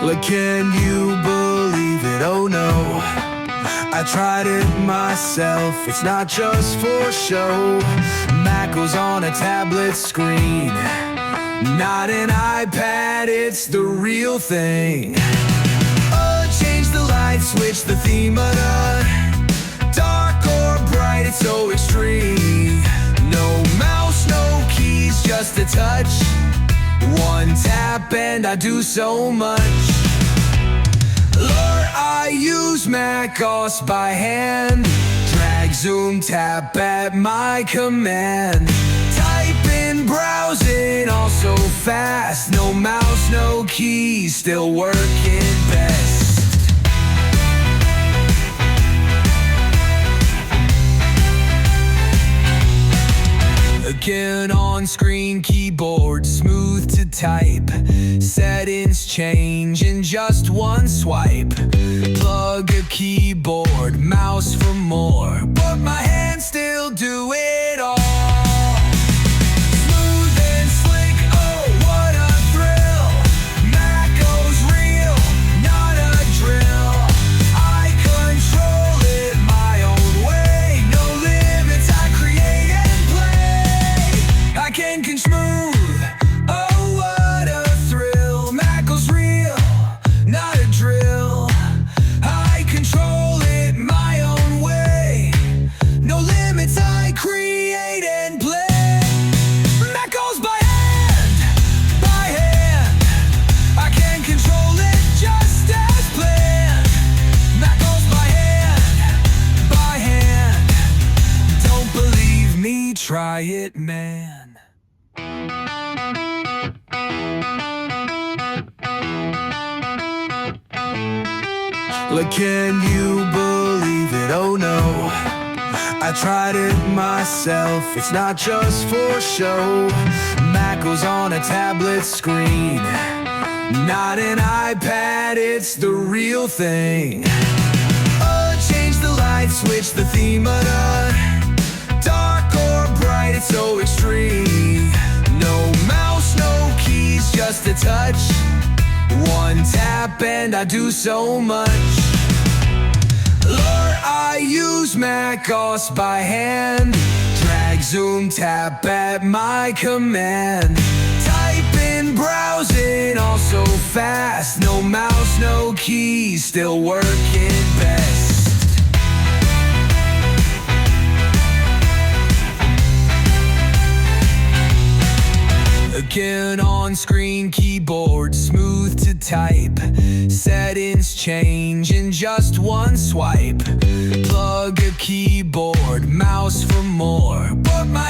Like, can you believe it? Oh no, I tried it myself, it's not just for show. MacOS on a tablet screen, not an iPad, it's the real thing. Change the light, switch the theme of the dark or bright, it's so extreme. No mouse, no keys, just a touch. One tap and I do so much. Lord, I use macOS by hand. Drag, zoom, tap at my command. Type in, browsing, all so fast. No mouse, no keys, still working best. Again, on-screen keyboard, smooth to type. Settings change in just one swipe. Plug a keyboard, mouse for more, but my hands still do it all. Smooth and slick, oh what a thrill. macOS real, not a drill. I control it my own way. No limits, I create and play. I can smooth, oh what a thrill. macOS real, not a drill. I control it my own way. No limits, I create and play. macOS by hand, by hand. I can control it just as planned. macOS by hand. Don't believe me, try it, man. Like, can you believe it? Oh no, I tried it myself, it's not just for show. macOS on a tablet screen, not an iPad, it's the real thing. Change the light, switch the theme of the dark or bright, it's so extreme. No mouse, no keys, just a touch. One tap and I do so much. Lord, I use macOS by hand. Drag, zoom, tap at my command. Type in, browsing, all so fast. No mouse, no keys, still working best. Again, on-screen keyboard, smooth to type. Settings change in just one swipe. Plug a keyboard, mouse for more, but my